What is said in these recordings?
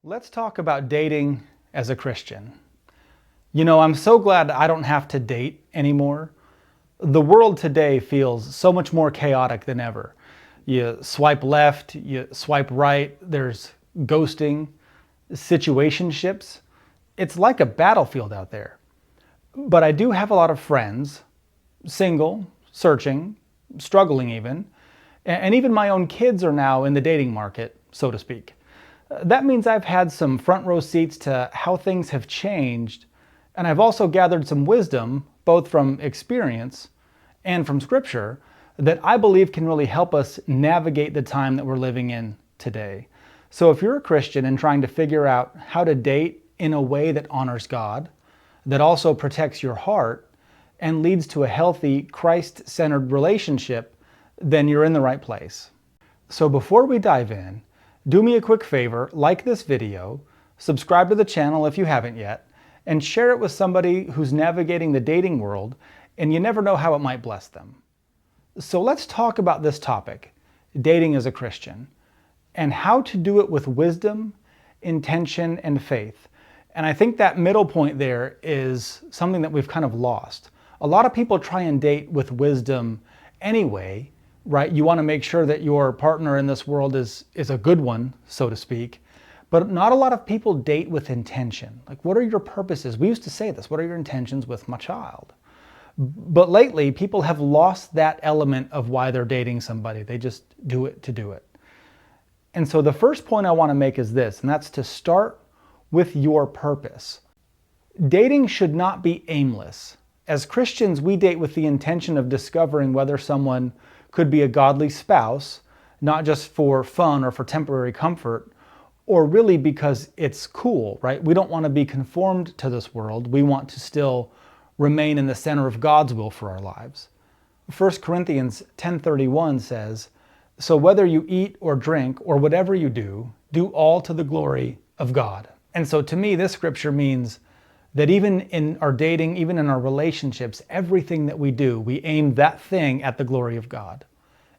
Let's talk about dating as a Christian. You know, I'm so glad I don't have to date anymore. The world today feels so much more chaotic than ever. You swipe left, you swipe right, there's ghosting, situationships. It's like a battlefield out there. But I do have a lot of friends, single, searching, struggling even, and even my own kids are now in the dating market, so to speak. That means I've had some front row seats to how things have changed, and I've also gathered some wisdom, both from experience and from Scripture, that I believe can really help us navigate the time that we're living in today. So if you're a Christian and trying to figure out how to date in a way that honors God, that also protects your heart, and leads to a healthy, Christ-centered relationship, then you're in the right place. So before we dive in, do me a quick favor, like this video, subscribe to the channel if you haven't yet, and share it with somebody who's navigating the dating world, and you never know how it might bless them. So let's talk about this topic, dating as a Christian, and how to do it with wisdom, intention, and faith. And I think that middle point there is something that we've kind of lost. A lot of people try and date with wisdom anyway, right? You want to make sure that your partner in this world is a good one, so to speak. But not a lot of people date with intention. Like, what are your purposes? We used to say this, what are your intentions with my child? But lately, people have lost that element of why they're dating somebody. They just do it to do it. And so the first point I want to make is this, and that's to start with your purpose. Dating should not be aimless. As Christians, we date with the intention of discovering whether someone could be a godly spouse, not just for fun or for temporary comfort, or really because it's cool, right? We don't want to be conformed to this world. We want to still remain in the center of God's will for our lives. 1 Corinthians 10:31 says, "So whether you eat or drink or whatever you do, do all to the glory of God." And so to me, this scripture means that even in our dating, even in our relationships, everything that we do, we aim that thing at the glory of God.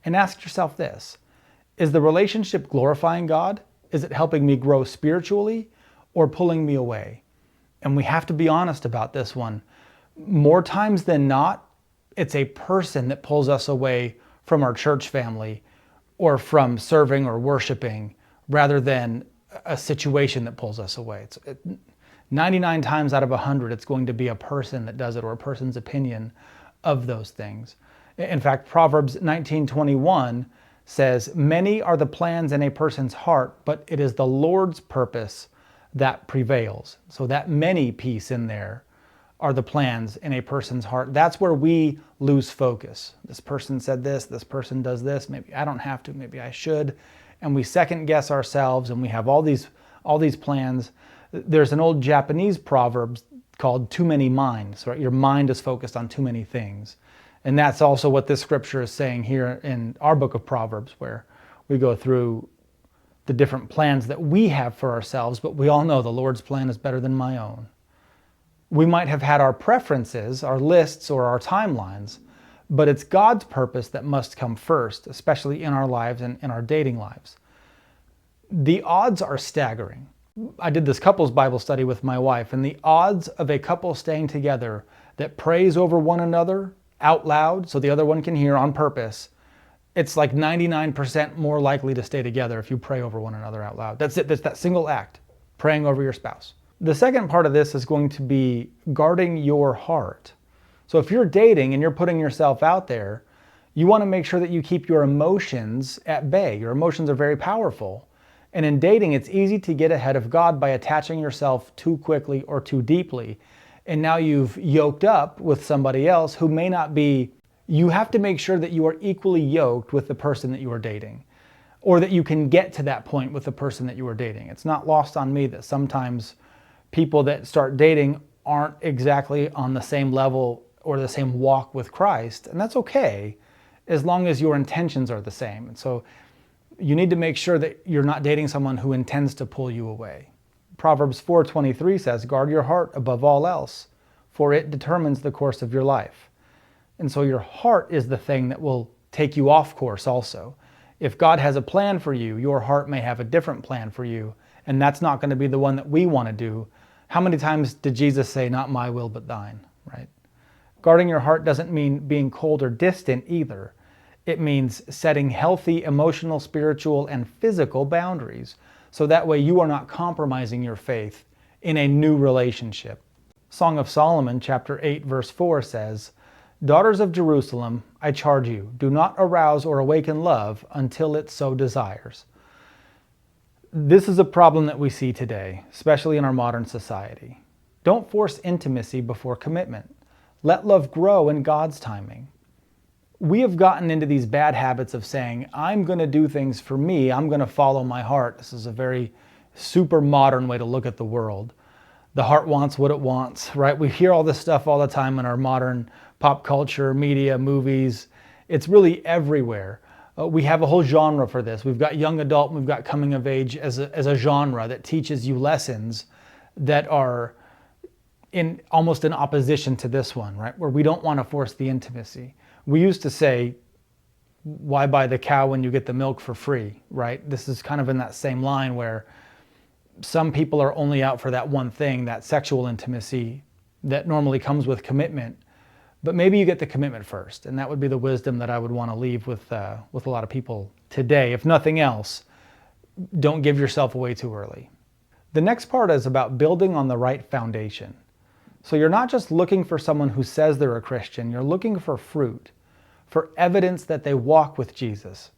And ask yourself this, is the relationship glorifying God? Is it helping me grow spiritually or pulling me away? And we have to be honest about this one. More times than not, it's a person that pulls us away from our church family or from serving or worshiping rather than a situation that pulls us away. 99 times out of 100, it's going to be a person that does it or a person's opinion of those things. In fact, Proverbs 19:21 says, "Many are the plans in a person's heart, but it is the Lord's purpose that prevails." So that many piece in there are the plans in a person's heart. That's where we lose focus. This person said this person does this, maybe I don't have to, maybe I should. And we second guess ourselves and we have all these plans. There's an old Japanese proverb called "too many minds," right? Your mind is focused on too many things. And that's also what this scripture is saying here in our book of Proverbs, where we go through the different plans that we have for ourselves, but we all know the Lord's plan is better than my own. We might have had our preferences, our lists, or our timelines, but it's God's purpose that must come first, especially in our lives and in our dating lives. The odds are staggering. I did this couples Bible study with my wife, and the odds of a couple staying together that prays over one another out loud so the other one can hear on purpose, it's like 99% more likely to stay together if you pray over one another out loud. That's it. That's that single act, praying over your spouse. The second part of this is going to be guarding your heart. So if you're dating and you're putting yourself out there, you want to make sure that you keep your emotions at bay. Your emotions are very powerful. And in dating, it's easy to get ahead of God by attaching yourself too quickly or too deeply. And now you've yoked up with somebody else who may not be. You have to make sure that you are equally yoked with the person that you are dating, or that you can get to that point with the person that you are dating. It's not lost on me that sometimes people that start dating aren't exactly on the same level or the same walk with Christ. And that's okay, as long as your intentions are the same. And so you need to make sure that you're not dating someone who intends to pull you away. Proverbs 4:23 says, "Guard your heart above all else, for it determines the course of your life." And so your heart is the thing that will take you off course also. If God has a plan for you, your heart may have a different plan for you, and that's not going to be the one that we want to do. How many times did Jesus say, "Not my will, but thine," right? Guarding your heart doesn't mean being cold or distant either. It means setting healthy emotional, spiritual, and physical boundaries, so that way you are not compromising your faith in a new relationship. Song of Solomon, chapter 8, verse 4 says, "Daughters of Jerusalem, I charge you, do not arouse or awaken love until it so desires." This is a problem that we see today, especially in our modern society. Don't force intimacy before commitment. Let love grow in God's timing. We have gotten into these bad habits of saying, "I'm going to do things for me. I'm going to follow my heart." This is a very super modern way to look at the world. The heart wants what it wants, right? We hear all this stuff all the time in our modern pop culture, media, movies. It's really everywhere. We have a whole genre for this. We've got young adult and we've got coming of age as a genre that teaches you lessons that are almost in opposition to this one, right? Where we don't want to force the intimacy. We used to say, "Why buy the cow when you get the milk for free," right? This is kind of in that same line where some people are only out for that one thing, that sexual intimacy that normally comes with commitment. But maybe you get the commitment first, and that would be the wisdom that I would want to leave with a lot of people today. If nothing else, don't give yourself away too early. The next part is about building on the right foundation. So you're not just looking for someone who says they're a Christian, you're looking for fruit, for evidence that they walk with Jesus.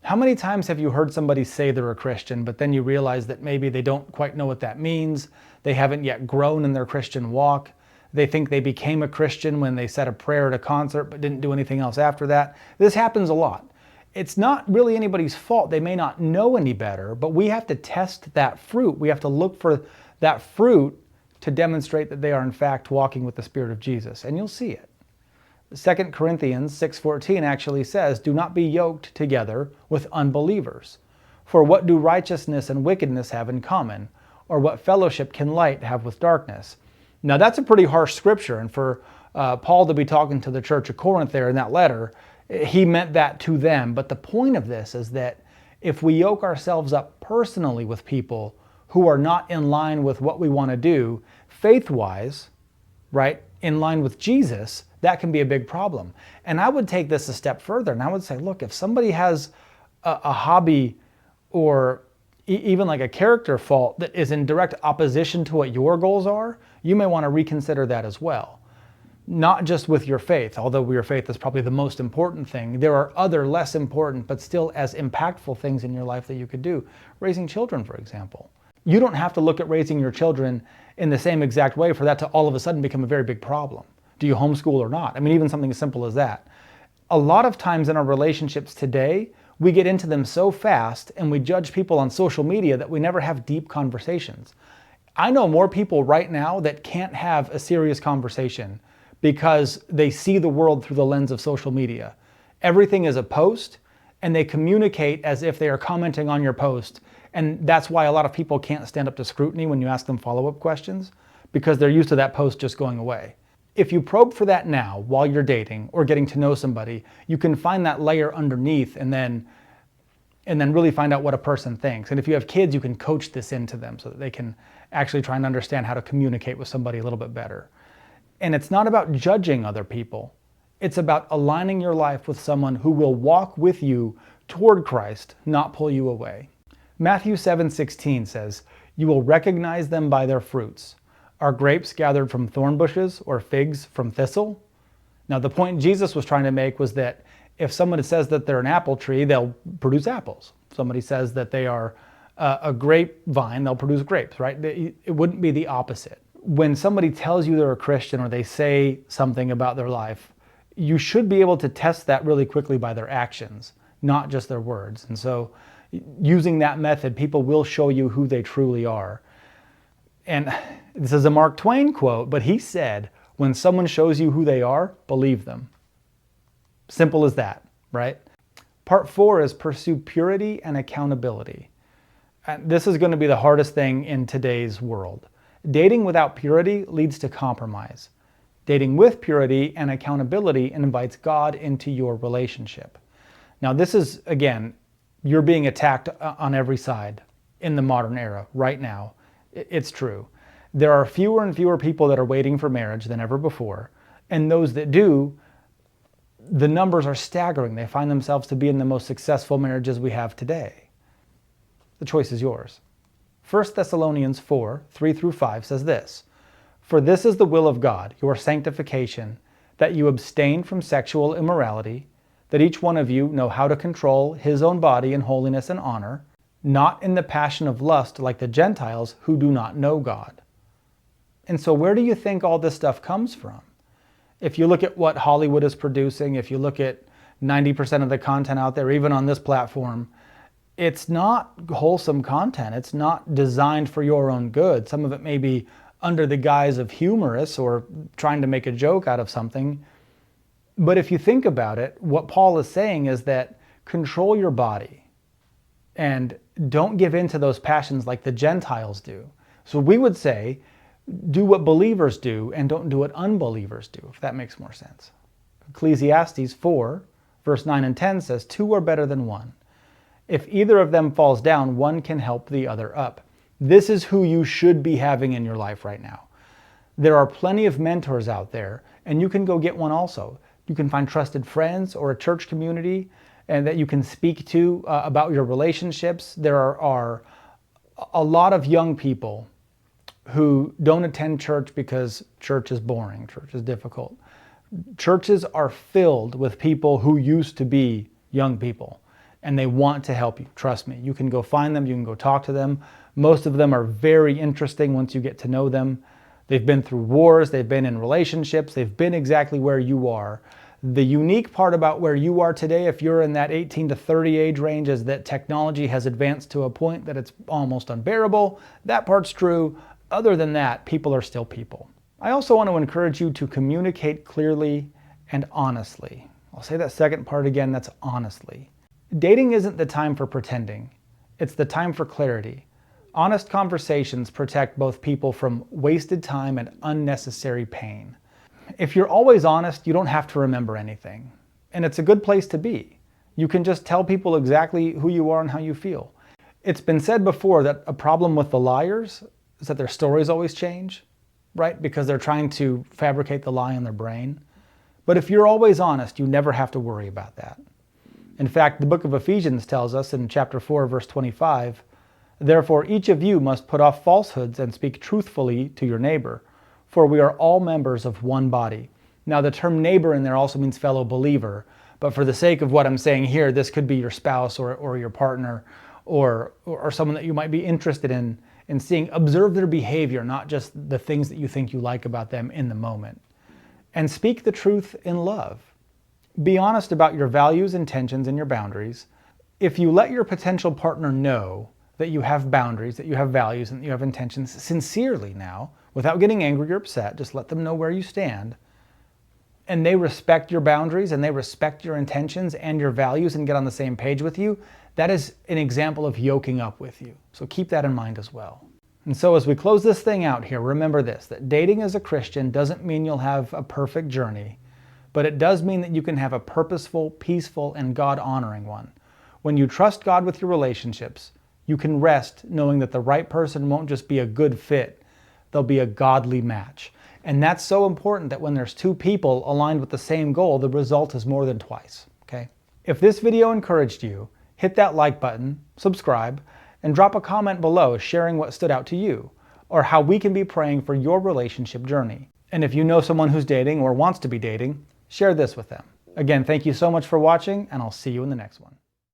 How many times have you heard somebody say they're a Christian, but then you realize that maybe they don't quite know what that means, they haven't yet grown in their Christian walk, they think they became a Christian when they said a prayer at a concert but didn't do anything else after that? This happens a lot. It's not really anybody's fault. They may not know any better, but we have to test that fruit. We have to look for that fruit to demonstrate that they are in fact walking with the Spirit of Jesus, and you'll see it. 2 Corinthians 6:14 actually says, "Do not be yoked together with unbelievers. For what do righteousness and wickedness have in common? Or what fellowship can light have with darkness?" Now that's a pretty harsh scripture, and for Paul to be talking to the church of Corinth there in that letter, he meant that to them. But the point of this is that if we yoke ourselves up personally with people who are not in line with what we want to do, faith-wise, right, in line with Jesus, that can be a big problem. And I would take this a step further, and I would say, look, if somebody has a hobby or even like a character fault that is in direct opposition to what your goals are, you may want to reconsider that as well. Not just with your faith, although your faith is probably the most important thing. There are other less important, but still as impactful things in your life that you could do. Raising children, for example. You don't have to look at raising your children in the same exact way for that to all of a sudden become a very big problem. Do you homeschool or not? I mean, even something as simple as that. A lot of times in our relationships today, we get into them so fast and we judge people on social media that we never have deep conversations. I know more people right now that can't have a serious conversation because they see the world through the lens of social media. Everything is a post, and they communicate as if they are commenting on your post. And that's why a lot of people can't stand up to scrutiny when you ask them follow-up questions, because they're used to that post just going away. If you probe for that now while you're dating or getting to know somebody, you can find that layer underneath and then really find out what a person thinks. And if you have kids, you can coach this into them so that they can actually try and understand how to communicate with somebody a little bit better. And it's not about judging other people. It's about aligning your life with someone who will walk with you toward Christ, not pull you away. Matthew 7:16 says, "You will recognize them by their fruits. Are grapes gathered from thorn bushes or figs from thistle?" Now, the point Jesus was trying to make was that if someone says that they're an apple tree, they'll produce apples. If somebody says that they are a grapevine, they'll produce grapes, right? It wouldn't be the opposite. When somebody tells you they're a Christian or they say something about their life, you should be able to test that really quickly by their actions, not just their words. And so using that method, people will show you who they truly are. And this is a Mark Twain quote, but he said, "When someone shows you who they are, believe them." Simple as that, right? Part 4 is pursue purity and accountability. And this is going to be the hardest thing in today's world. Dating without purity leads to compromise. Dating with purity and accountability invites God into your relationship. Now, this is, again, you're being attacked on every side. in the modern era right now. It's true. There are fewer and fewer people that are waiting for marriage than ever before. And those that do, the numbers are staggering. They find themselves to be in the most successful marriages we have today. The choice is yours. 1 Thessalonians 4, 3-5 says this, "For this is the will of God, your sanctification, that you abstain from sexual immorality, that each one of you know how to control his own body in holiness and honor, not in the passion of lust like the Gentiles who do not know God." And so where do you think all this stuff comes from? If you look at what Hollywood is producing, if you look at 90% of the content out there, even on this platform, it's not wholesome content. It's not designed for your own good. Some of it may be under the guise of humorous or trying to make a joke out of something. But if you think about it, what Paul is saying is that control your body and don't give in to those passions like the Gentiles do. So we would say, do what believers do and don't do what unbelievers do, if that makes more sense. Ecclesiastes 4, verse 9 and 10 says, "Two are better than one. If either of them falls down, one can help the other up." This is who you should be having in your life right now. There are plenty of mentors out there, and you can go get one also. You can find trusted friends or a church community and that you can speak to about your relationships. There are a lot of young people who don't attend church because church is boring, church is difficult. Churches are filled with people who used to be young people, and they want to help you. Trust me. You can go find them. You can go talk to them. Most of them are very interesting once you get to know them. They've been through wars. They've been in relationships. They've been exactly where you are. The unique part about where you are today, if you're in that 18 to 30 age range, is that technology has advanced to a point that it's almost unbearable. That part's true. Other than that, people are still people. I also want to encourage you to communicate clearly and honestly. I'll say that second part again, that's honestly. Dating isn't the time for pretending. It's the time for clarity. Honest conversations protect both people from wasted time and unnecessary pain. If you're always honest, you don't have to remember anything. And it's a good place to be. You can just tell people exactly who you are and how you feel. It's been said before that a problem with the liars is that their stories always change, right? Because they're trying to fabricate the lie in their brain. But if you're always honest, you never have to worry about that. In fact, the book of Ephesians tells us in chapter 4, verse 25, "Therefore each of you must put off falsehoods and speak truthfully to your neighbor, for we are all members of one body." Now the term neighbor in there also means fellow believer, but for the sake of what I'm saying here, this could be your spouse or your partner or someone that you might be interested in seeing. Observe their behavior, not just the things that you think you like about them in the moment. And speak the truth in love. Be honest about your values, intentions, and your boundaries. If you let your potential partner know that you have boundaries, that you have values, and that you have intentions sincerely now, without getting angry or upset, just let them know where you stand, and they respect your boundaries and they respect your intentions and your values and get on the same page with you, that is an example of yoking up with you. So keep that in mind as well. And so as we close this thing out here, remember this, that dating as a Christian doesn't mean you'll have a perfect journey, but it does mean that you can have a purposeful, peaceful, and God-honoring one. When you trust God with your relationships, you can rest knowing that the right person won't just be a good fit, they'll be a godly match. And that's so important that when there's two people aligned with the same goal, the result is more than twice, okay? If this video encouraged you, hit that like button, subscribe, and drop a comment below sharing what stood out to you, or how we can be praying for your relationship journey. And if you know someone who's dating or wants to be dating, share this with them. Again, thank you so much for watching, and I'll see you in the next one.